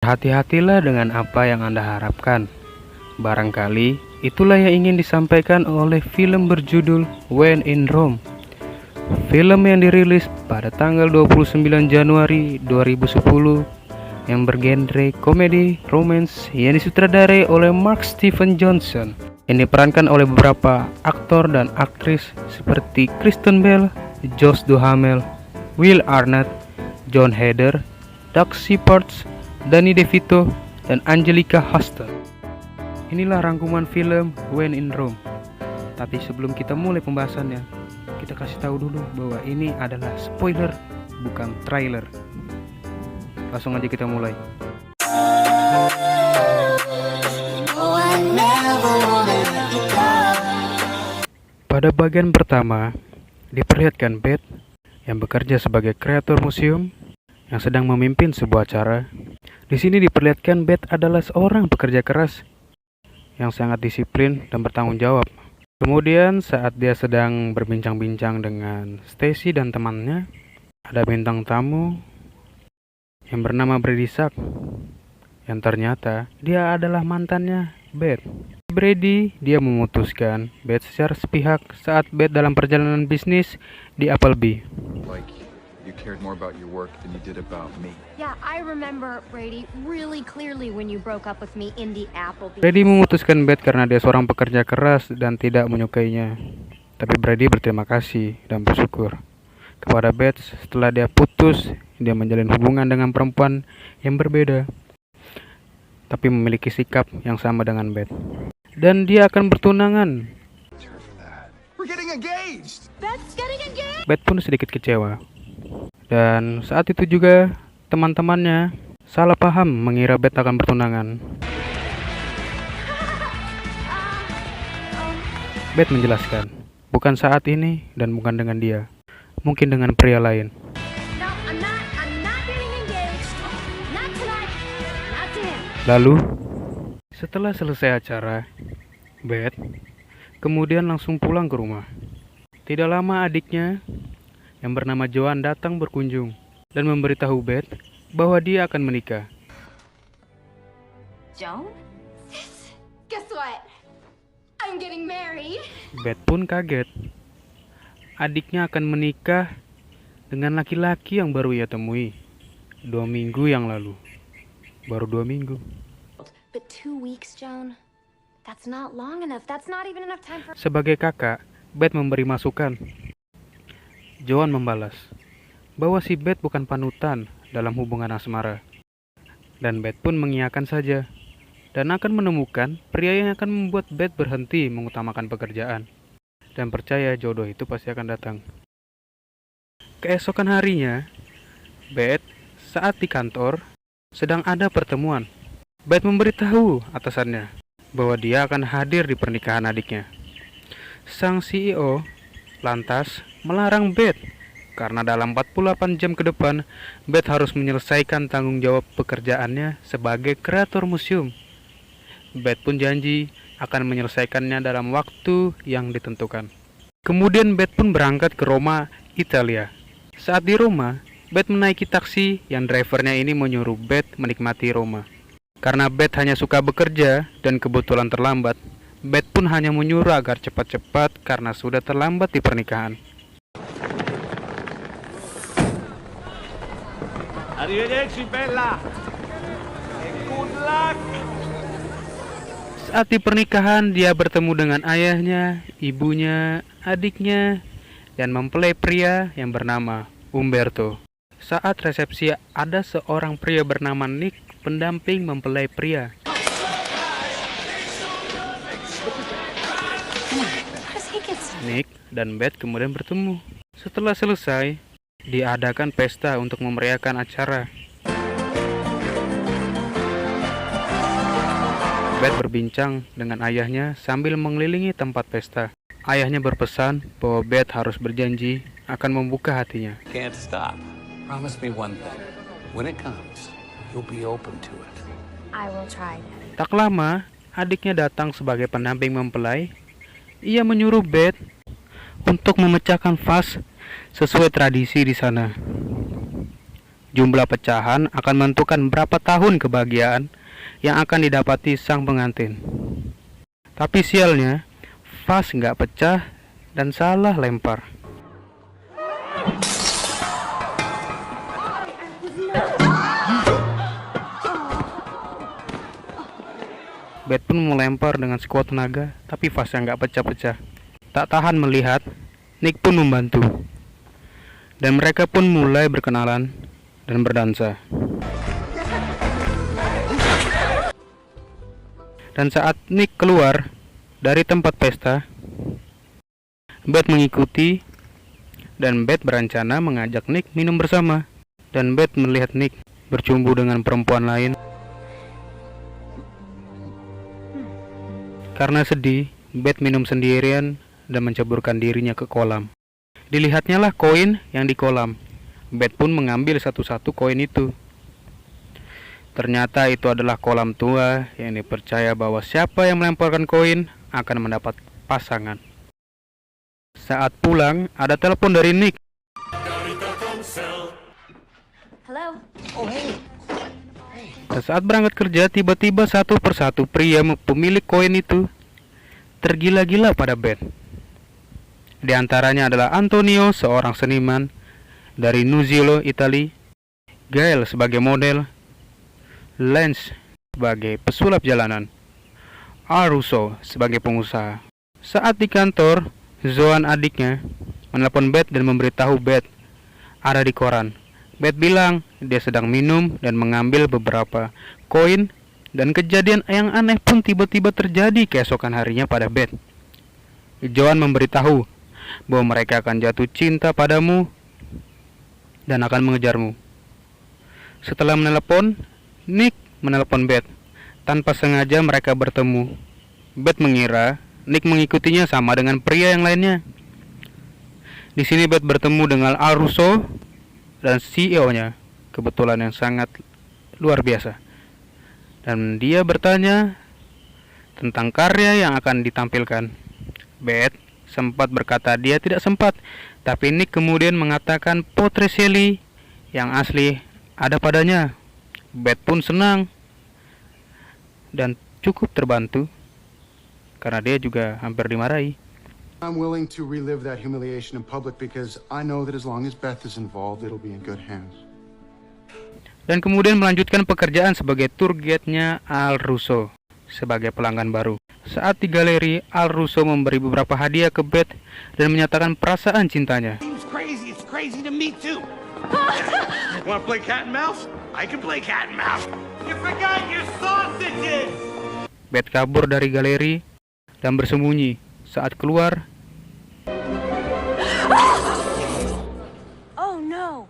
Berhati-hatilah dengan apa yang Anda harapkan. Barangkali itulah yang ingin disampaikan oleh film berjudul When in Rome. Film yang dirilis pada tanggal 29 Januari 2010 yang bergenre komedi romance yang disutradarai oleh Mark Steven Johnson, yang diperankan oleh beberapa aktor dan aktris seperti Kristen Bell, Josh Duhamel, Will Arnett, Jon Heder, Doug Shepard, Danny DeVito, dan Angelica Houston. Inilah rangkuman film When in Rome. Tapi sebelum kita mulai pembahasannya, kita kasih tahu dulu bahwa ini adalah spoiler, bukan trailer. Langsung aja kita mulai. Pada bagian pertama, diperlihatkan Beth yang bekerja sebagai kreator museum yang sedang memimpin sebuah acara. Di sini diperlihatkan Beth adalah seorang pekerja keras yang sangat disiplin dan bertanggung jawab. Kemudian saat dia sedang berbincang-bincang dengan Stacy dan temannya, ada bintang tamu yang bernama Brady Sack, yang ternyata dia adalah mantannya Beth. Brady, dia memutuskan Beth secara sepihak saat Beth dalam perjalanan bisnis di Applebee. Like you cared more about your work than you did about me. Yeah, I remember, Brady, really clearly when you broke up with me in the Applebee. Brady memutuskan Beth karena dia seorang pekerja keras dan tidak menyukainya. Tapi Brady berterima kasih dan bersyukur kepada Beth setelah dia putus. Dia menjalin hubungan dengan perempuan yang berbeda, tapi memiliki sikap yang sama dengan Beth. Dan dia akan bertunangan. We're getting engaged. Beth's getting engaged. Beth pun sedikit kecewa. Dan saat itu juga teman-temannya salah paham mengira Beth akan bertunangan. Beth menjelaskan, bukan saat ini dan bukan dengan dia. Mungkin dengan pria lain. No, I'm not getting engaged. Not tonight. Not to him. Lalu, setelah selesai acara, Beth kemudian langsung pulang ke rumah. Tidak lama adiknya yang bernama Joan datang berkunjung dan memberitahu Beth bahwa dia akan menikah. Joan? Sis, guess what? I'm getting married. Beth pun kaget. Adiknya akan menikah dengan laki-laki yang baru ia temui 2 minggu yang lalu. Baru 2 minggu. But 2 weeks, Joan? That's not long enough. That's not even enough time for... Sebagai kakak, Beth memberi masukan. Joan membalas bahwa si Beth bukan panutan dalam hubungan asmara. Dan Beth pun mengiyakan saja dan akan menemukan pria yang akan membuat Beth berhenti mengutamakan pekerjaan dan percaya jodoh itu pasti akan datang. Keesokan harinya, Beth saat di kantor sedang ada pertemuan. Beth memberitahu atasannya bahwa dia akan hadir di pernikahan adiknya. Sang CEO lantas melarang Beth karena dalam 48 jam ke depan Beth harus menyelesaikan tanggung jawab pekerjaannya sebagai kreator museum. Beth pun janji akan menyelesaikannya dalam waktu yang ditentukan. Kemudian Beth pun berangkat ke Roma, Italia. Saat di Roma, Beth menaiki taksi yang drivernya ini menyuruh Beth menikmati Roma. Karena Beth hanya suka bekerja dan kebetulan terlambat, Beth pun hanya menyuruh agar cepat-cepat karena sudah terlambat di pernikahan. Arrivederci bella. Good luck. Saat di pernikahan, dia bertemu dengan ayahnya, ibunya, adiknya, dan mempelai pria yang bernama Umberto. Saat resepsi, ada seorang pria bernama Nick, pendamping mempelai pria. Nick dan Beth kemudian bertemu. Setelah selesai, diadakan pesta untuk memeriahkan acara. Beth berbincang dengan ayahnya sambil mengelilingi tempat pesta. Ayahnya berpesan bahwa Beth harus berjanji akan membuka hatinya. Can't stop. Promise me one thing. When it comes, you'll be open to it. I will try. Tak lama, adiknya datang sebagai pendamping mempelai. Ia menyuruh Beth untuk memecahkan vas sesuai tradisi di sana. Jumlah pecahan akan menentukan berapa tahun kebahagiaan yang akan didapati sang pengantin. Tapi sialnya, vas nggak pecah dan salah lempar. Beth pun melempar dengan sekuat tenaga, tapi vasnya nggak pecah-pecah. Tak tahan melihat, Nick pun membantu. Dan mereka pun mulai berkenalan dan berdansa. Dan saat Nick keluar dari tempat pesta, Beth mengikuti, dan Beth berencana mengajak Nick minum bersama. Dan Beth melihat Nick bercumbu dengan perempuan lain. Karena sedih, Beth minum sendirian dan menceburkan dirinya ke kolam. Dilihatnya lah koin yang di kolam. Beth pun mengambil satu-satu koin itu. Ternyata itu adalah kolam tua yang dipercaya bahwa siapa yang melemparkan koin akan mendapat pasangan. Saat pulang, ada telepon dari Nick. Hello? Dan saat berangkat kerja, tiba-tiba satu persatu pria pemilik koin itu tergila-gila pada Beth. Di antaranya adalah Antonio, seorang seniman dari Nuzolo, Italia, Gail sebagai model, Lance sebagai pesulap jalanan, Al Russo sebagai pengusaha. Saat di kantor, Zoan adiknya menelpon Beth dan memberitahu Beth ada di koran. Beth bilang dia sedang minum dan mengambil beberapa koin, dan kejadian yang aneh pun tiba-tiba terjadi keesokan harinya pada Beth. Joan memberitahu bahwa mereka akan jatuh cinta padamu dan akan mengejarmu. Setelah menelepon, Nick menelepon Beth. Tanpa sengaja mereka bertemu. Beth mengira Nick mengikutinya sama dengan pria yang lainnya. Di sini Beth bertemu dengan Al Russo dan CEO-nya, kebetulan yang sangat luar biasa. Dan dia bertanya tentang karya yang akan ditampilkan. Beth sempat berkata dia tidak sempat, tapi Nick kemudian mengatakan potret Shelley yang asli ada padanya. Beth pun senang dan cukup terbantu karena dia juga hampir dimarahi. I'm willing to relive that humiliation in public because I know that as long as Beth is involved, it'll be in good hands. Dan kemudian melanjutkan pekerjaan sebagai tour guide-nya Al Russo sebagai pelanggan baru. Saat di galeri, Al Russo memberi beberapa hadiah ke Beth dan menyatakan perasaan cintanya. It's crazy to me too. Want to play cat and mouse? I can play cat and mouse. You forgot your sausages. Beth kabur dari galeri dan bersembunyi. Saat keluar, Oh no!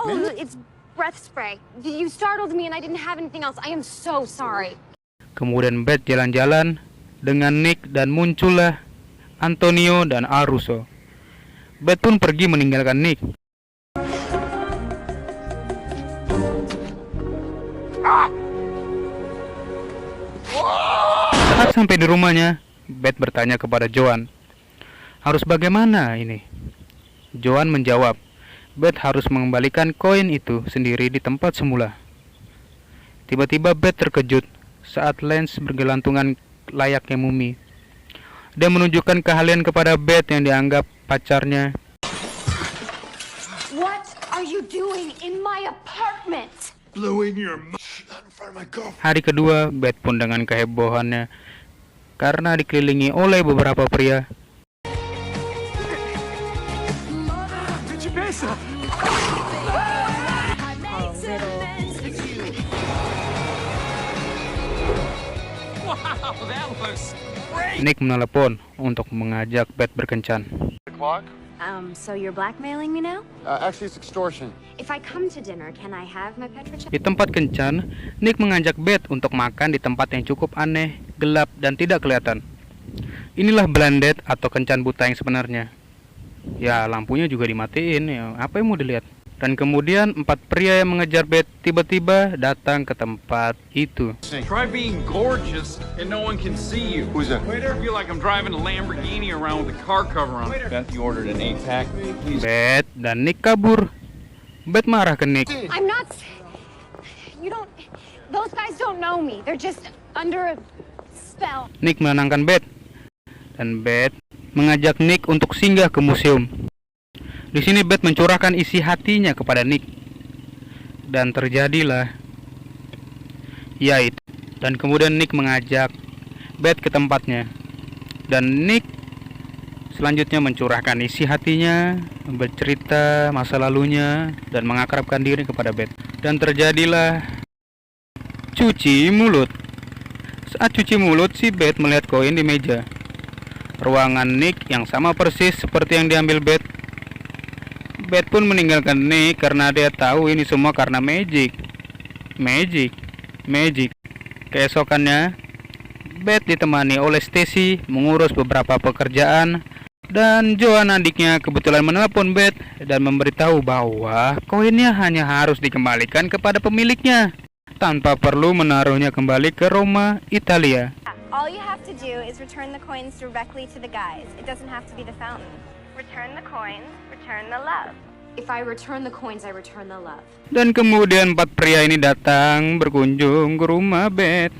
Oh, it's breath spray. You startled me and I didn't have anything else. I am so sorry. kemudian Beth jalan-jalan dengan Nick dan muncullah Antonio dan Al Russo. Beth pun pergi meninggalkan Nick. Saat sampai di rumahnya, Beth bertanya kepada Joan, harus bagaimana ini? Joan menjawab, Beth harus mengembalikan koin itu sendiri di tempat semula. Tiba-tiba Beth terkejut saat Lance bergelantungan layaknya mumi. Dia menunjukkan keahlian kepada Beth yang dianggap pacarnya. What are you doing in my apartment? Blowing your not in front of my girlfriend. Hari kedua, Beth pun dengan kehebohannya karena dikelilingi oleh beberapa pria. Nick menelepon untuk mengajak Beth berkencan. So you're blackmailing me now? Actually, it's extortion. If I come to dinner, can I have my Petra Di tempat kencan, Nick mengajak Beth untuk makan di tempat yang cukup aneh, gelap, dan tidak kelihatan. Inilah blended atau kencan buta yang sebenarnya. Ya, lampunya juga dimatiin, ya, apa yang mau dilihat? Dan kemudian 4 pria yang mengejar Beth tiba-tiba datang ke tempat itu. Try being gorgeous and no one can see you. Who's that? Waiter, I feel like I'm driving a Lamborghini around with a car cover on. Beth, you ordered an 8-pack, please. Beth dan Nick kabur. Beth marah ke Nick. I'm not. You don't. Those guys don't know me. They're just under a spell. Nick menenangkan Beth, dan Beth mengajak Nick untuk singgah ke museum. Di sini Beth mencurahkan isi hatinya kepada Nick, dan terjadilah yaitu. Dan kemudian Nick mengajak Beth ke tempatnya, dan Nick selanjutnya mencurahkan isi hatinya, bercerita masa lalunya, dan mengakrabkan diri kepada Beth. Dan terjadilah cuci mulut. Saat cuci mulut, si Beth melihat koin di meja. Ruangan Nick yang sama persis seperti yang diambil Beth. Beth pun meninggalkan Nick karena dia tahu ini semua karena magic. Keesokannya, Beth ditemani oleh Stacy mengurus beberapa pekerjaan, dan Joan adiknya kebetulan menelpon Beth dan memberitahu bahwa koinnya hanya harus dikembalikan kepada pemiliknya tanpa perlu menaruhnya kembali ke Roma, Italia. All you have to do is return the coins directly to the guys. It doesn't have to be the fountain. Return the coins, return the love. If I return the coins, I return the love. Dan kemudian 4 pria ini datang berkunjung ke rumah Beth.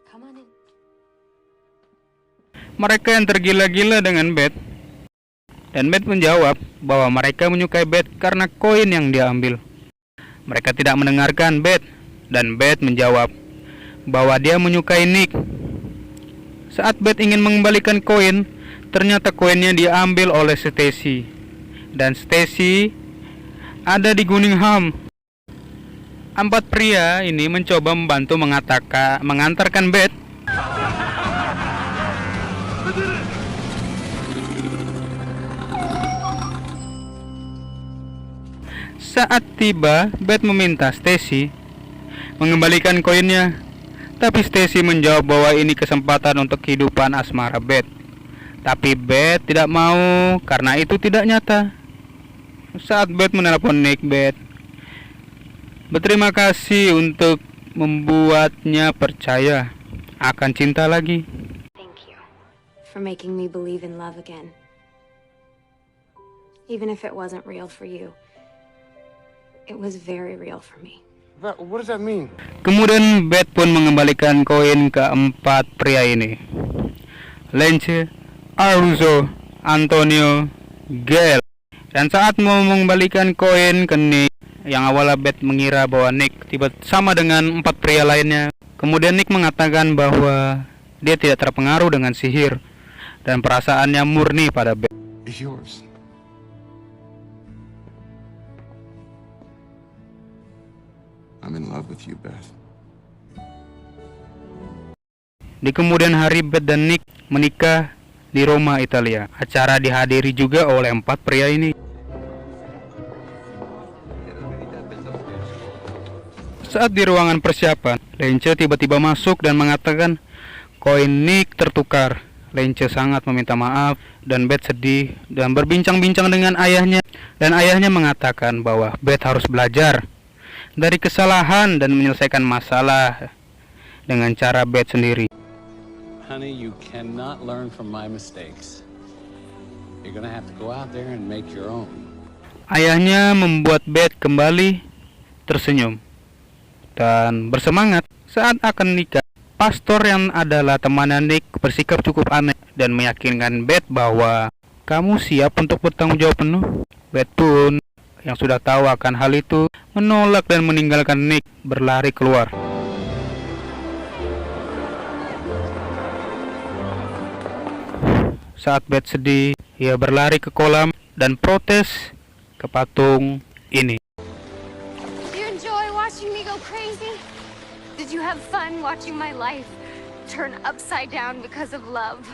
Come on in. Mereka yang tergila-gila dengan Beth. Dan Beth menjawab bahwa mereka menyukai Beth karena koin yang dia ambil. Mereka tidak mendengarkan Beth, dan Beth menjawab bahwa dia menyukai Nick. Saat Beth ingin mengembalikan koin, ternyata koinnya diambil oleh Stacy. Dan Stacy ada di Gunningham. 4 pria ini mencoba membantu mengantarkan Beth. Saat tiba, Beth meminta Stacy mengembalikan koinnya. Tapi Stacy menjawab bahwa ini kesempatan untuk kehidupan asmara Beth. Tapi Beth tidak mau karena itu tidak nyata. Saat Beth menelpon Nick, Beth berterima kasih untuk membuatnya percaya akan cinta lagi. Thank you for making me believe in love again. Even if it wasn't real for you, it was very real for me. What does that mean? Kemudian Beth pun mengembalikan koin ke 4 pria ini. Lance, Aruzo, Antonio, Gail. Dan saat mau mengembalikan koin ke Nick, yang awalnya Beth mengira bahwa Nick tiba sama dengan 4 pria lainnya. Kemudian Nick mengatakan bahwa dia tidak terpengaruh dengan sihir dan perasaannya murni pada Beth. It's yours. I'm in love with you, Beth. Di kemudian hari, Beth dan Nick menikah di Roma, Italia. Acara dihadiri juga oleh 4 pria ini. Saat di ruangan persiapan, Lance tiba-tiba masuk dan mengatakan koin Nick tertukar. Lance sangat meminta maaf dan Beth sedih dan berbincang-bincang dengan ayahnya. Dan ayahnya mengatakan bahwa Beth harus belajar dari kesalahan dan menyelesaikan masalah dengan cara Beth sendiri. Honey, you cannot learn from my mistakes. You're gonna have to go out there and make your own. Ayahnya membuat Beth kembali tersenyum dan bersemangat. Saat akan nikah, pastor yang adalah temannya Nick bersikap cukup aneh dan meyakinkan Beth bahwa kamu siap untuk bertanggung jawab penuh. Beth pun yang sudah tahu akan hal itu menolak dan meninggalkan Nick berlari keluar. Saat Beth sedih, ia berlari ke kolam dan protes ke patung ini. Did you enjoy watching me go crazy? Did you have fun watching my life turn upside down because of love?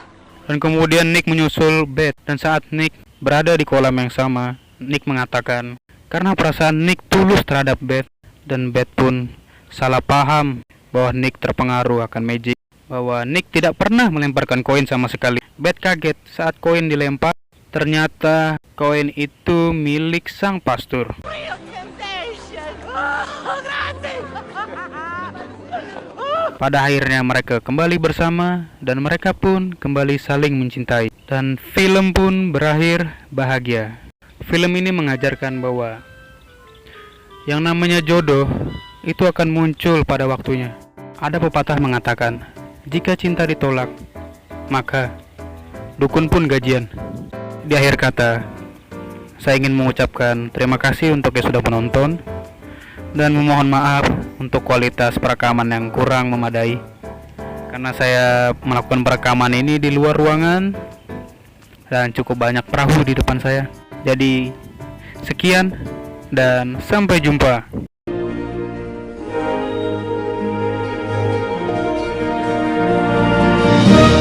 Dan kemudian Nick menyusul Beth, dan saat Nick berada di kolam yang sama, Nick mengatakan karena perasaan Nick tulus terhadap Beth, dan Beth pun salah paham bahwa Nick terpengaruh akan magic, bahwa Nick tidak pernah melemparkan koin sama sekali. Beth kaget saat koin dilempar, ternyata koin itu milik sang pastor. Pada akhirnya mereka kembali bersama dan mereka pun kembali saling mencintai. Dan film pun berakhir bahagia. Film ini mengajarkan bahwa yang namanya jodoh itu akan muncul pada waktunya. Ada pepatah mengatakan, jika cinta ditolak, maka dukun pun gajian. Di akhir kata, saya ingin mengucapkan terima kasih untuk yang sudah menonton dan memohon maaf untuk kualitas perekaman yang kurang memadai, karena saya melakukan perekaman ini di luar ruangan dan cukup banyak perahu di depan saya. Jadi sekian dan sampai jumpa.